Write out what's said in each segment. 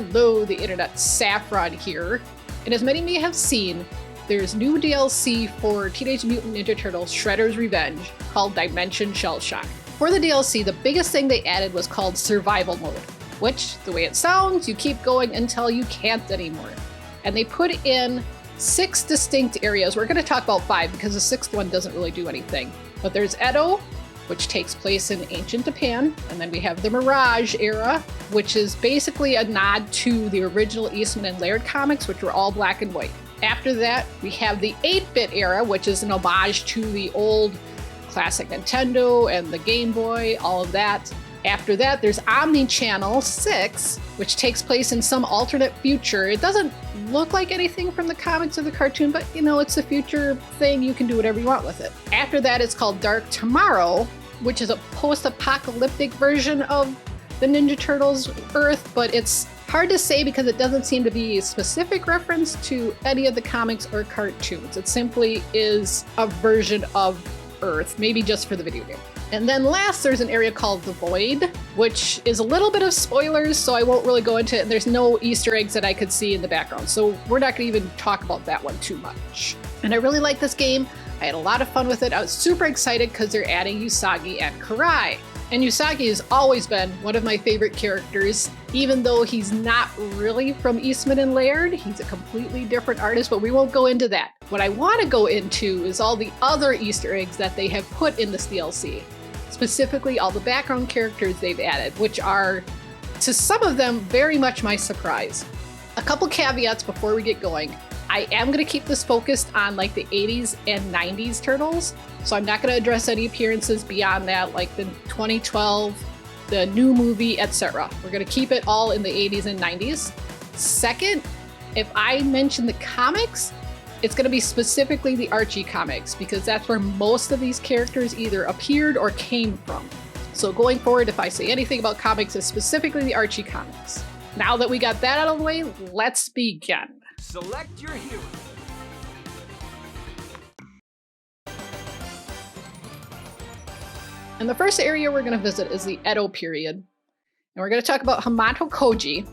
Hello, the internet, Saffron here. And as many may have seen, there's new DLC for Teenage Mutant Ninja Turtles Shredder's Revenge called Dimension Shellshock. For the DLC, the biggest thing they added was called Survival Mode, which, the way it sounds, you keep going until you can't anymore. And they put in 6 distinct areas. We're going to talk about 5 because the 6th one doesn't really do anything. But there's Edo, which takes place in ancient Japan, and then we have the Mirage era, which is basically a nod to the original Eastman and Laird comics, which were all black and white. After that, we have the 8-bit era, which is an homage to the old classic Nintendo and the Game Boy, all of that. After that, there's Omni Channel 6, which takes place in some alternate future. It doesn't look like anything from the comics or the cartoon, but you know, it's a future thing. You can do whatever you want with it. After that, it's called Dark Tomorrow, which is a post-apocalyptic version of the Ninja Turtles Earth, but it's hard to say because it doesn't seem to be a specific reference to any of the comics or cartoons. It simply is a version of Earth, maybe just for the video game. And then last, there's an area called The Void, which is a little bit of spoilers, so I won't really go into it. And there's no Easter eggs that I could see in the background, so we're not going to even talk about that one too much. And I really like this game. I had a lot of fun with it. I was super excited because they're adding Usagi and Karai. And Usagi has always been one of my favorite characters, even though he's not really from Eastman and Laird. He's a completely different artist, but we won't go into that. What I want to go into is all the other Easter eggs that they have put in this DLC. Specifically, all the background characters they've added, which are, to some of them, very much my surprise. A couple caveats before we get going. I am going to keep this focused on like the 80s and 90s Turtles, so I'm not going to address any appearances beyond that, like the 2012, the new movie, etc. We're going to keep it all in the 80s and 90s. Second, if I mention the comics, it's going to be specifically the Archie comics, because that's where most of these characters either appeared or came from. So going forward, if I say anything about comics, it's specifically the Archie comics. Now that we got that out of the way, let's begin. Select your hero. And the first area we're going to visit is the Edo period. And we're going to talk about Hamato Koji,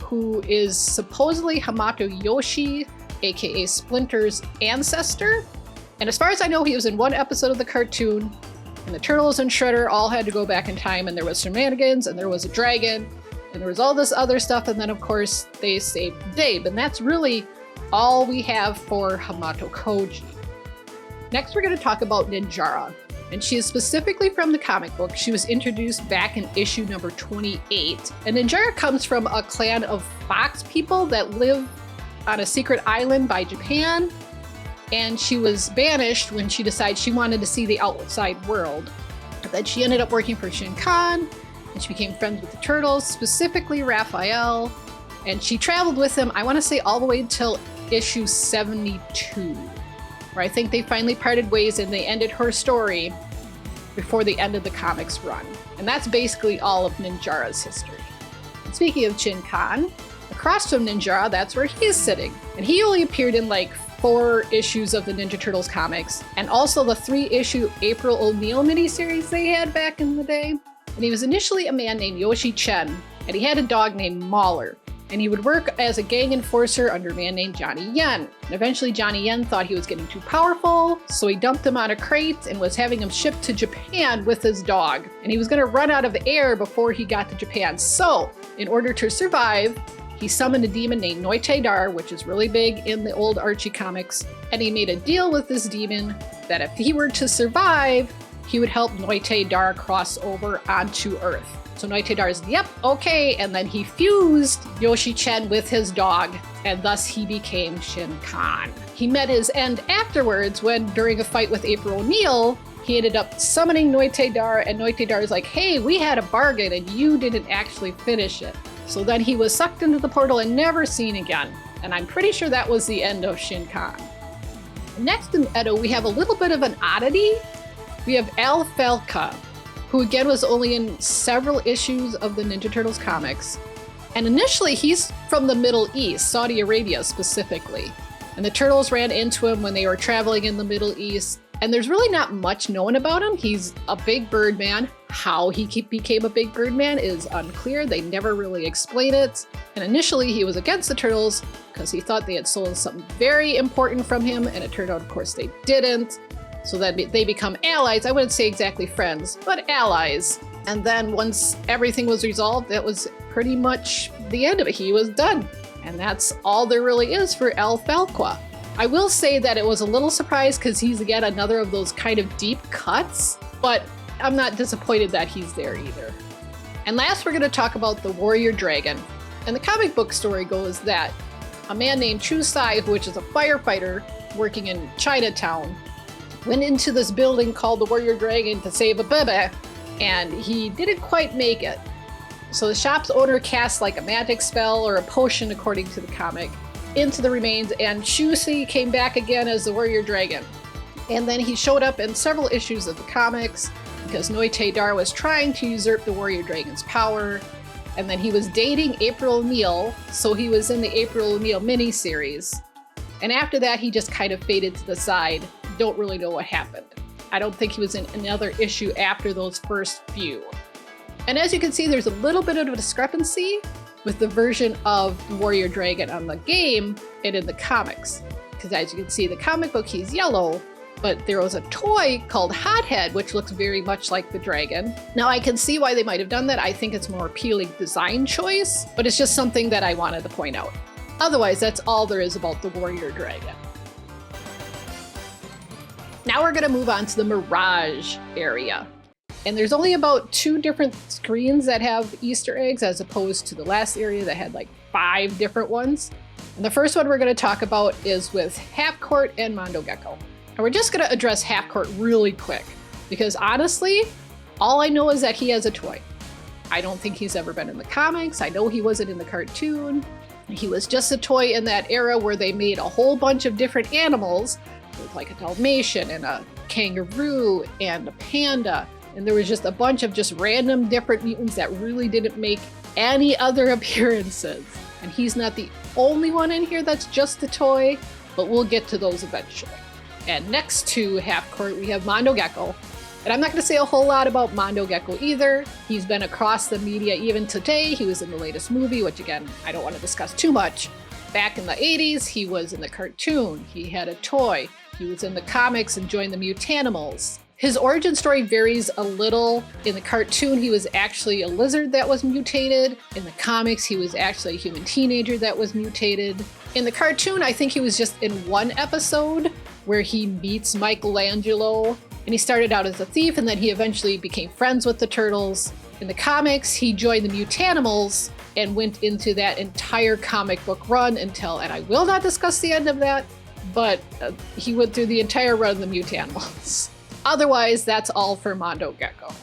who is supposedly Hamato Yoshi, aka Splinter's ancestor. And as far as I know, he was in one episode of the cartoon, and the Turtles and Shredder all had to go back in time, and there was shenanigans, and there was a dragon, and there was all this other stuff, and then of course they saved the day. But that's really all we have for Hamato Koji. Next we're going to talk about Ninjara, and she is specifically from the comic book. She was introduced back in issue number 28, and Ninjara comes from a clan of fox people that live on a secret island by Japan, and she was banished when she decided she wanted to see the outside world. Then she ended up working for Shin Khan, and she became friends with the Turtles, specifically Raphael, and she traveled with him, I want to say all the way until issue 72, where I think they finally parted ways and they ended her story before the end of the comics run. And that's basically all of Ninjara's history. And speaking of Shin Khan, across from Ninjara, that's where he's sitting. And he only appeared in like 4 issues of the Ninja Turtles comics, and also the 3-issue April O'Neil miniseries they had back in the day. And he was initially a man named Yoshi Chen, and he had a dog named Mauler. And he would work as a gang enforcer under a man named Johnny Yen. And eventually Johnny Yen thought he was getting too powerful, so he dumped him on a crate and was having him shipped to Japan with his dog. And he was going to run out of air before he got to Japan. So, in order to survive, he summoned a demon named Noi Tay Dar, which is really big in the old Archie comics. And he made a deal with this demon that if he were to survive, he would help Noi Tay Dar cross over onto Earth. So Noi Tay Dar's, yep, okay, and then he fused Yoshi Chen with his dog, and thus he became Shin Khan. He met his end afterwards when, during a fight with April O'Neil, he ended up summoning Noi Tay Dar, and Noi Tay Dar is like, hey, we had a bargain and you didn't actually finish it. So then he was sucked into the portal and never seen again. And I'm pretty sure that was the end of Shin Khan. Next in Edo, we have a little bit of an oddity. We have Al Falca, who again was only in several issues of the Ninja Turtles comics. And initially he's from the Middle East, Saudi Arabia specifically. And the Turtles ran into him when they were traveling in the Middle East, And there's really not much known about him. He's a big bird man. How he became a big bird man is unclear. They never really explain it. And initially he was against the turtles because he thought they had stolen something very important from him, and it turned out, of course, they didn't. So then they become allies. I wouldn't say exactly friends, but allies. And then once everything was resolved, that was pretty much the end of it. He was done. And that's all there really is for El Falqua. I will say that it was a little surprised because he's again another of those kind of deep cuts, but I'm not disappointed that he's there either. And last, we're going to talk about the Warrior Dragon. And the comic book story goes that a man named Chu Sai, which is a firefighter working in Chinatown, went into this building called the Warrior Dragon to save a baby, and he didn't quite make it. So the shop's owner cast like a magic spell or a potion, according to the comic, into the remains, and Chu Sai came back again as the Warrior Dragon. And then he showed up in several issues of the comics because Noi Tay Dar was trying to usurp the Warrior Dragon's power. And then he was dating April O'Neil, so he was in the April O'Neil miniseries. And after that, he just kind of faded to the side. Don't really know what happened. I don't think he was in another issue after those first few. And as you can see, there's a little bit of a discrepancy with the version of Warrior Dragon on the game and in the comics. Because as you can see, the comic book, he's yellow, but there was a toy called Hothead, which looks very much like the dragon. Now I can see why they might have done that. I think it's a more appealing design choice, but it's just something that I wanted to point out. Otherwise, that's all there is about the Warrior Dragon. Now we're gonna move on to the Mirage area. And there's only about 2 different screens that have Easter eggs as opposed to the last area that had like 5 different ones. And the first one we're going to talk about is with Half Court and Mondo Gecko. And we're just going to address Half Court really quick because honestly, all I know is that he has a toy. I don't think he's ever been in the comics. I know he wasn't in the cartoon. He was just a toy in that era where they made a whole bunch of different animals with like a Dalmatian and a kangaroo and a panda. And there was just a bunch of just random different mutants that really didn't make any other appearances. And he's not the only one in here that's just a toy, but we'll get to those eventually. And next to Half Court, we have Mondo Gecko. And I'm not going to say a whole lot about Mondo Gecko either. He's been across the media even today. He was in the latest movie, which again, I don't want to discuss too much. Back in the 80s, he was in the cartoon. He had a toy. He was in the comics and joined the Mutanimals. His origin story varies a little. In the cartoon, he was actually a lizard that was mutated. In the comics, he was actually a human teenager that was mutated. In the cartoon, I think he was just in one episode where he meets Michealangelo, and he started out as a thief, and then he eventually became friends with the turtles. In the comics, he joined the Mutanimals and went into that entire comic book run until, and I will not discuss the end of that, but he went through the entire run of the Mutanimals. Otherwise, that's all for Mondo Gecko.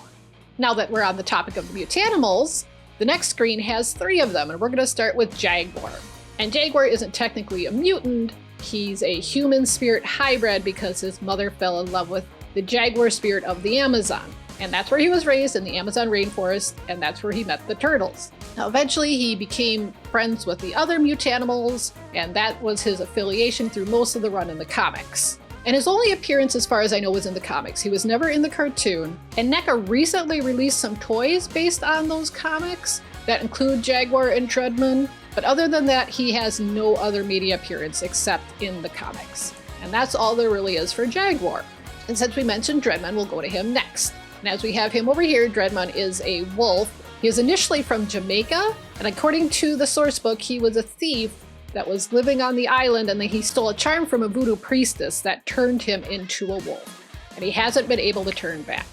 Now that we're on the topic of the Mutanimals, the next screen has 3 of them, and we're going to start with Jaguar. And Jaguar isn't technically a mutant, he's a human spirit hybrid because his mother fell in love with the jaguar spirit of the Amazon. And that's where he was raised, in the Amazon rainforest, and that's where he met the turtles. Now eventually he became friends with the other Mutanimals, and that was his affiliation through most of the run in the comics. And his only appearance, as far as I know, was in the comics. He was never in the cartoon. And NECA recently released some toys based on those comics that include Jaguar and Dreadman. But other than that, he has no other media appearance except in the comics. And that's all there really is for Jaguar. And since we mentioned Dreadman, we'll go to him next. And as we have him over here, Dreadman is a wolf. He is initially from Jamaica, and according to the Sourcebook, he was a thief that was living on the island, and then he stole a charm from a voodoo priestess that turned him into a wolf. And he hasn't been able to turn back.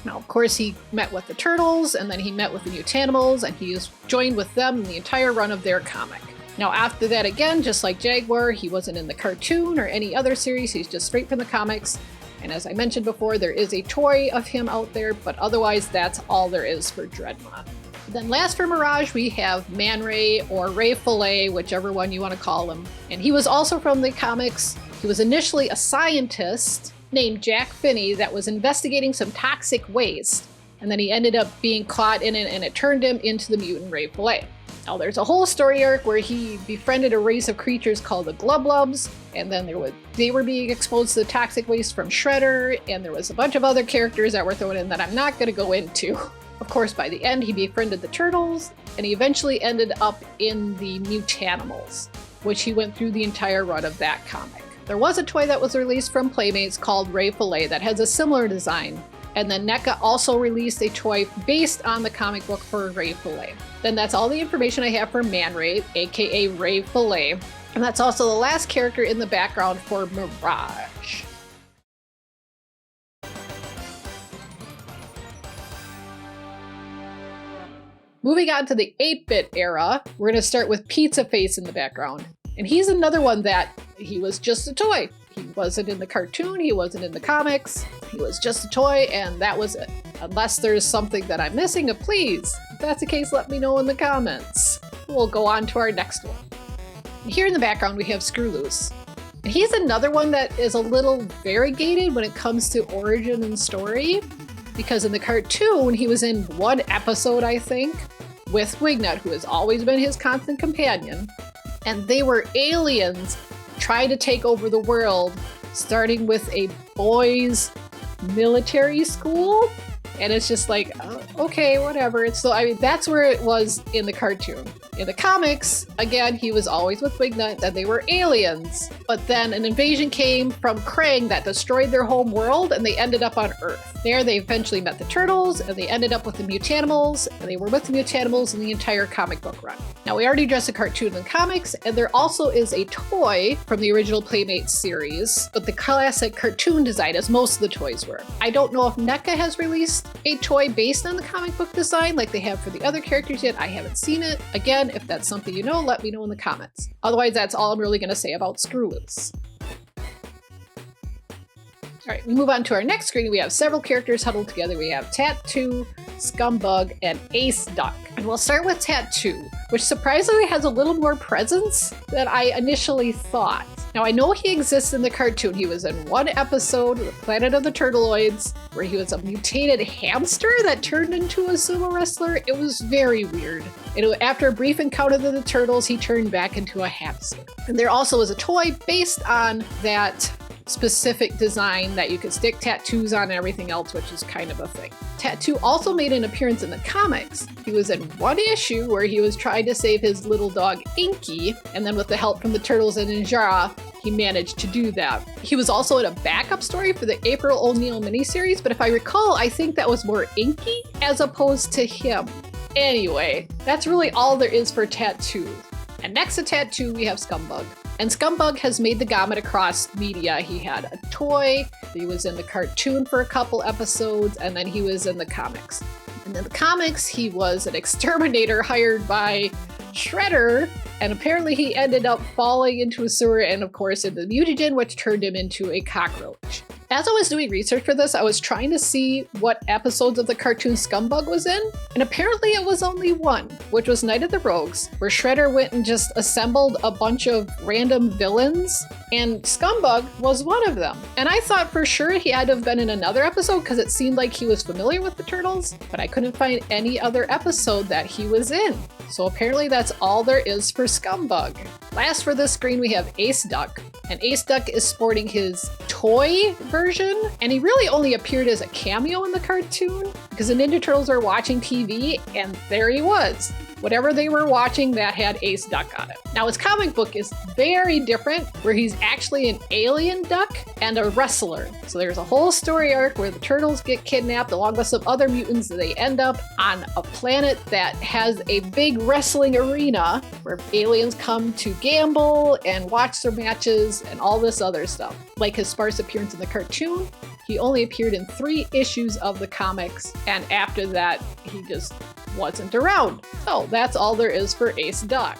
Now, of course, he met with the turtles, and then he met with the Mutanimals, and he has joined with them in the entire run of their comic. Now, after that, again, just like Jaguar, he wasn't in the cartoon or any other series. He's just straight from the comics. And as I mentioned before, there is a toy of him out there, but otherwise, that's all there is for Dreadman. Then last for Mirage, we have Man Ray or Ray Fillet, whichever one you want to call him. And he was also from the comics. He was initially a scientist named Jack Finney that was investigating some toxic waste. And then he ended up being caught in it, and it turned him into the mutant Ray Fillet. Now there's a whole story arc where he befriended a race of creatures called the Glublubs, and then they were being exposed to the toxic waste from Shredder, and there was a bunch of other characters that were thrown in that I'm not going to go into. Of course, by the end, he befriended the Turtles, and he eventually ended up in the Mutanimals, which he went through the entire run of that comic. There was a toy that was released from Playmates called Raphael that has a similar design, and then NECA also released a toy based on the comic book for Raphael. Then that's all the information I have for Man Ray, aka Raphael, and that's also the last character in the background for Mirage. Moving on to the 8-bit era, we're going to start with Pizza Face in the background. And he's another one that he was just a toy. He wasn't in the cartoon, he wasn't in the comics, he was just a toy, and that was it. Unless there's something that I'm missing, please, if that's the case, let me know in the comments. We'll go on to our next one. And here in the background we have Screw Loose. And he's another one that is a little variegated when it comes to origin and story, because in the cartoon he was in one episode, I think, with Wignut, who has always been his constant companion, and they were aliens trying to take over the world, starting with a boys' military school. And it's just like, okay, whatever. So, I mean, that's where it was in the cartoon. In the comics, again, he was always with Wignut, and they were aliens. But then an invasion came from Krang that destroyed their home world, and they ended up on Earth. There, they eventually met the Turtles, and they ended up with the Mutanimals, and they were with the Mutanimals in the entire comic book run. Now, we already addressed the cartoon and comics, and there also is a toy from the original Playmates series, but the classic cartoon design, as most of the toys were. I don't know if NECA has released a toy based on the comic book design like they have for the other characters yet. I haven't seen it. Again, if that's something you know, let me know in the comments. Otherwise, that's all I'm really going to say about Screw Loose. Alright, we move on to our next screen. We have several characters huddled together. We have Tattoo, Scumbug, and Ace Duck. And we'll start with Tattoo, which surprisingly has a little more presence than I initially thought. Now, I know he exists in the cartoon. He was in one episode, The Planet of the Turtleoids, where he was a mutated hamster that turned into a sumo wrestler. It was very weird. And after a brief encounter with the Turtles, he turned back into a hamster. And there also was a toy based on that specific design that you could stick tattoos on and everything else, which is kind of a thing. Tattoo also made an appearance in the comics. He was in one issue where he was trying to save his little dog Inky, and then with the help from the Turtles and Ninjara, he managed to do that. He was also in a backup story for the April O'Neil miniseries, but if I recall, I think that was more Inky as opposed to him. Anyway, that's really all there is for Tattoo. And next to Tattoo, we have Scumbug. And Scumbug has made the gamut across media. He had a toy, he was in the cartoon for a couple episodes, and then he was in the comics. And in the comics, he was an exterminator hired by Shredder, and apparently he ended up falling into a sewer and of course in the mutagen, which turned him into a cockroach. As I was doing research for this, I was trying to see what episodes of the cartoon Scumbug was in, and apparently it was only one, which was Night of the Rogues, where Shredder went and just assembled a bunch of random villains, and Scumbug was one of them. And I thought for sure he had to have been in another episode because it seemed like he was familiar with the Turtles, but I couldn't find any other episode that he was in. So apparently that's all there is for Scumbug. Last for this screen we have Ace Duck, and Ace Duck is sporting his toy version, and he really only appeared as a cameo in the cartoon because the Ninja Turtles were watching TV and there he was. Whatever they were watching, that had Ace Duck on it. Now his comic book is very different, where he's actually an alien duck and a wrestler. So there's a whole story arc where the Turtles get kidnapped along with some other mutants, and they end up on a planet that has a big wrestling arena where aliens come to gamble and watch their matches and all this other stuff. Like his sparse appearance in the cartoon, he only appeared in 3 issues of the comics, and after that, he just wasn't around. So that's all there is for Ace Duck.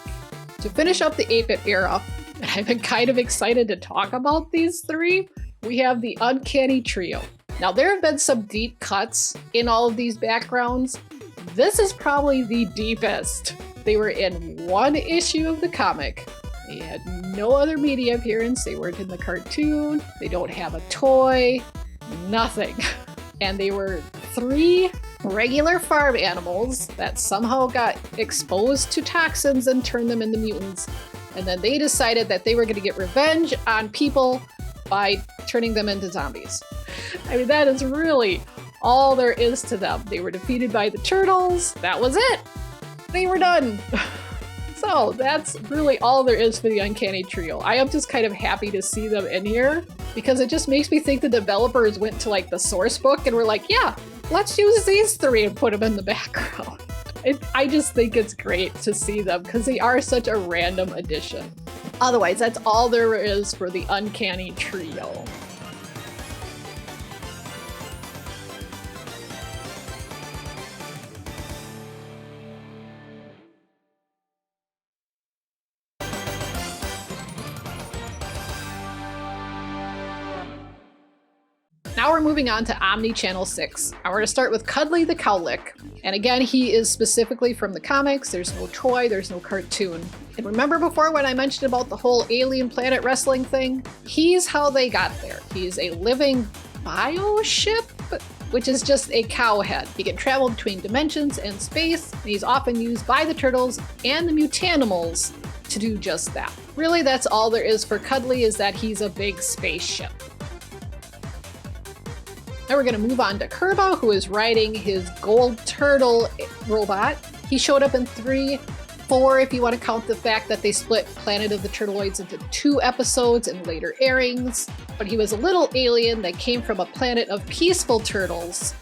To finish up the 8-bit era, and I've been kind of excited to talk about these 3, we have the Uncanny Trio. Now there have been some deep cuts in all of these backgrounds. This is probably the deepest. They were in 1 issue of the comic. They had no other media appearance. They weren't in the cartoon. They don't have a toy. Nothing. And they were 3 regular farm animals that somehow got exposed to toxins and turned them into mutants. And then they decided that they were going to get revenge on people by turning them into zombies. I mean, that is really all there is to them. They were defeated by the turtles. That was it. They were done. So that's really all there is for the Uncanny Trio. I am just kind of happy to see them in here because it just makes me think the developers went to like the source book and were like, yeah, let's use these three and put them in the background. I just think it's great to see them because they are such a random addition. Otherwise, that's all there is for the Uncanny Trio. Now we're moving on to Omni Channel 6. And we're going to start with Cuddly the Cowlick. And again, he is specifically from the comics. There's no toy, there's no cartoon. And remember before when I mentioned about the whole alien planet wrestling thing? He's how they got there. He's a living bioship, which is just a cow head. He can travel between dimensions and space, and he's often used by the turtles and the mutanimals to do just that. Really, that's all there is for Cuddly, is that he's a big spaceship. Now we're going to move on to Kerba, who is riding his gold turtle robot. He showed up in 3, 4 if you want to count the fact that they split Planet of the Turtleoids into 2 episodes in later airings. But he was a little alien that came from a planet of peaceful turtles.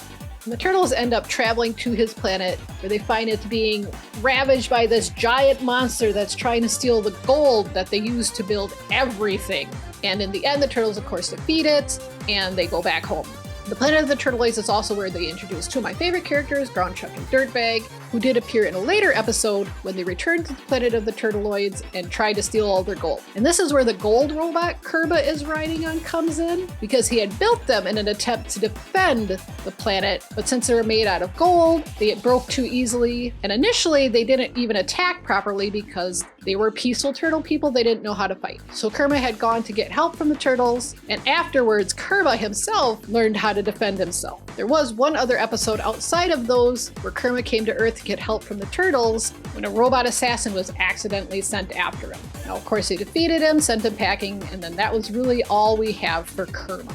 And the turtles end up traveling to his planet, where they find it being ravaged by this giant monster that's trying to steal the gold that they use to build everything. And in the end, the turtles, of course, defeat it, and they go back home. The Planet of the Turtleoids is also where they introduced 2 of my favorite characters, Ground Chuck and Dirtbag, who did appear in a later episode when they returned to the Planet of the Turtleoids and tried to steal all their gold. And this is where the gold robot Kerba is riding on comes in, because he had built them in an attempt to defend the planet, but since they were made out of gold, they broke too easily, and initially they didn't even attack properly because they were peaceful turtle people, they didn't know how to fight. So Kerba had gone to get help from the turtles, and afterwards Kerba himself learned how to defend himself. There was one other episode outside of those where Kerba came to Earth to get help from the turtles when a robot assassin was accidentally sent after him. Now, of course, they defeated him, sent him packing, and then that was really all we have for Kerba.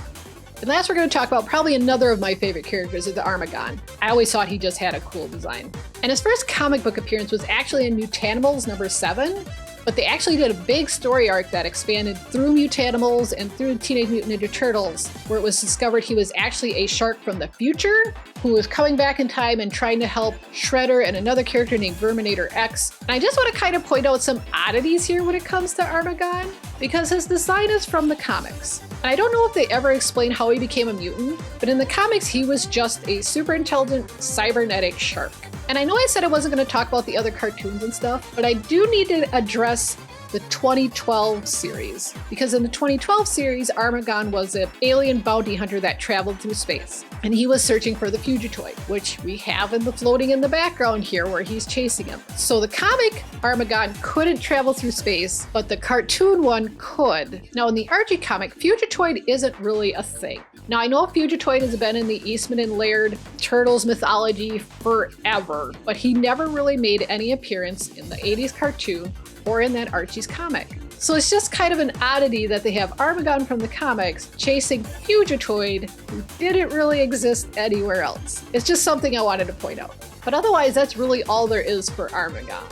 And last, we're going to talk about probably another of my favorite characters, is the Armagon. I always thought he just had a cool design. And his first comic book appearance was actually in Mutanimals number 7, but they actually did a big story arc that expanded through Mutanimals and through Teenage Mutant Ninja Turtles, where it was discovered he was actually a shark from the future who was coming back in time and trying to help Shredder and another character named Verminator X. And I just want to kind of point out some oddities here when it comes to Armagon, because his design is from the comics. And I don't know if they ever explain how he became a mutant, but in the comics he was just a super intelligent cybernetic shark. And I know I said I wasn't going to talk about the other cartoons and stuff, but I do need to address the 2012 series. Because in the 2012 series, Armagon was an alien bounty hunter that traveled through space. And he was searching for the Fugitoid, which we have in the floating in the background here where he's chasing him. So the comic Armagon couldn't travel through space, but the cartoon one could. Now in the Archie comic, Fugitoid isn't really a thing. Now I know Fugitoid has been in the Eastman and Laird Turtles mythology forever, but he never really made any appearance in the 80s cartoon or in that Archie's comic. So it's just kind of an oddity that they have Armagon from the comics chasing Fugitoid, who didn't really exist anywhere else. It's just something I wanted to point out. But otherwise, that's really all there is for Armagon.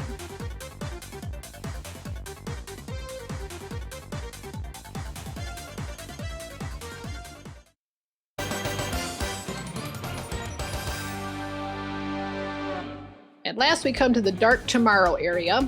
And last, we come to the Dark Tomorrow area.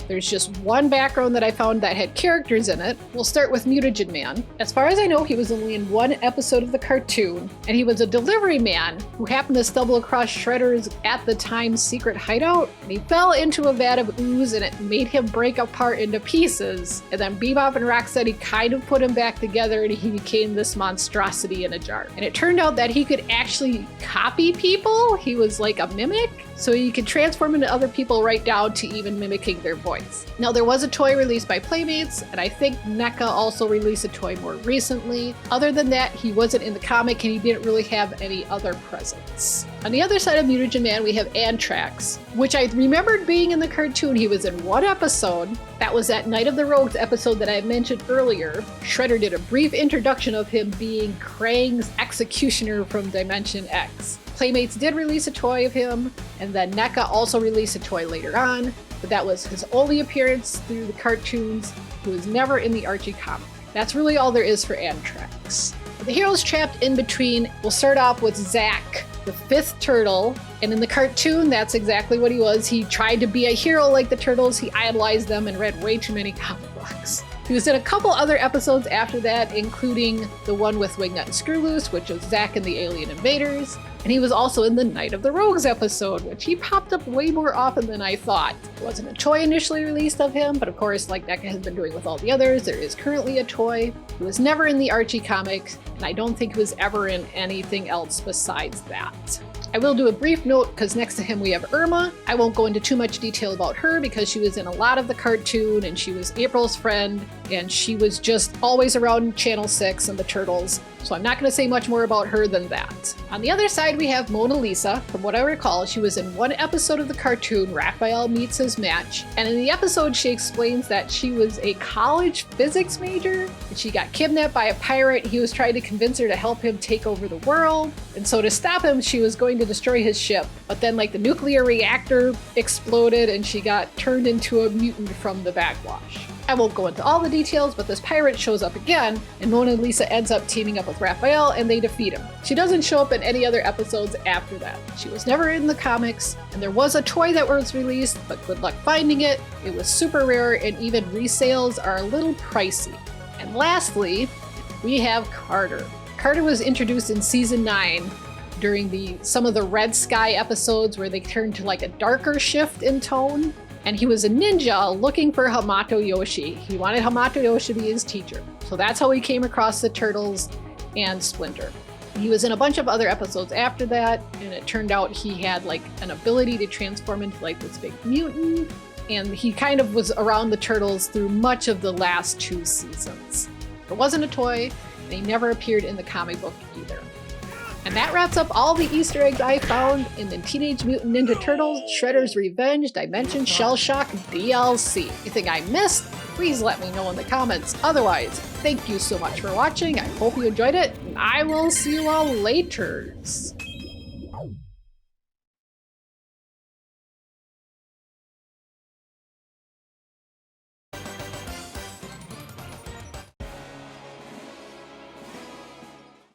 There's just one background that I found that had characters in it. We'll start with Mutagen Man. As far as I know, he was only in one episode of the cartoon, and he was a delivery man who happened to stumble across Shredder's at the time secret hideout, and he fell into a vat of ooze and it made him break apart into pieces. And then Bebop and Rocksteady kind of put him back together and he became this monstrosity in a jar. And it turned out that he could actually copy people. He was like a mimic. so you could transform into other people right down to even mimicking their voice. Now there was a toy released by Playmates, and I think NECA also released a toy more recently. Other than that, he wasn't in the comic and he didn't really have any other presence. On the other side of Mutagen Man, we have Anthrax, which I remembered being in the cartoon. He was in one episode. That was that Night of the Rogues episode that I mentioned earlier. Shredder did a brief introduction of him being Krang's executioner from Dimension X. Playmates did release a toy of him, and then NECA also released a toy later on, but that was his only appearance through the cartoons. He was never in the Archie comic. That's really all there is for Anthrax. The heroes trapped in between, we'll start off with Zack, the fifth turtle, and in the cartoon, that's exactly what he was. He tried to be a hero like the turtles, he idolized them and read way too many comic books. He was in a couple other episodes after that, including the one with Wingnut and Screwloose, which was Zack and the Alien Invaders. And he was also in the Night of the Rogues episode, which he popped up way more often than I thought. There wasn't a toy initially released of him, but of course, like NECA has been doing with all the others, there is currently a toy. He was never in the Archie comics, and I don't think he was ever in anything else besides that. I will do a brief note because next to him we have Irma. I won't go into too much detail about her because she was in a lot of the cartoon and she was April's friend and she was just always around Channel 6 and the Turtles. So I'm not going to say much more about her than that. On the other side we have Mona Lisa. From what I recall, she was in one episode of the cartoon, Raphael Meets His Match. And in the episode she explains that she was a college physics major and she got kidnapped by a pirate. He was trying to convince her to help him take over the world. And so to stop him, she was going to destroy his ship. But then like the nuclear reactor exploded and she got turned into a mutant from the backwash. I won't go into all the details, but this pirate shows up again, and Mona Lisa ends up teaming up with Raphael, and they defeat him. She doesn't show up in any other episodes after that. She was never in the comics, and there was a toy that was released, but good luck finding it. It was super rare, and even resales are a little pricey. And lastly, we have Carter. Carter was introduced in season 9 during some of the Red Sky episodes where they turned to like a darker shift in tone. And he was a ninja looking for Hamato Yoshi. He wanted Hamato Yoshi to be his teacher. So that's how he came across the Turtles and Splinter. He was in a bunch of other episodes after that, and it turned out he had like an ability to transform into like this big mutant. And he kind of was around the Turtles through much of the last 2 seasons. There wasn't a toy, and he never appeared in the comic book either. And that wraps up all the Easter eggs I found in the Teenage Mutant Ninja Turtles Shredder's Revenge Dimension Shellshock DLC. Anything I missed? Please let me know in the comments. Otherwise, thank you so much for watching. I hope you enjoyed it, and I will see you all later.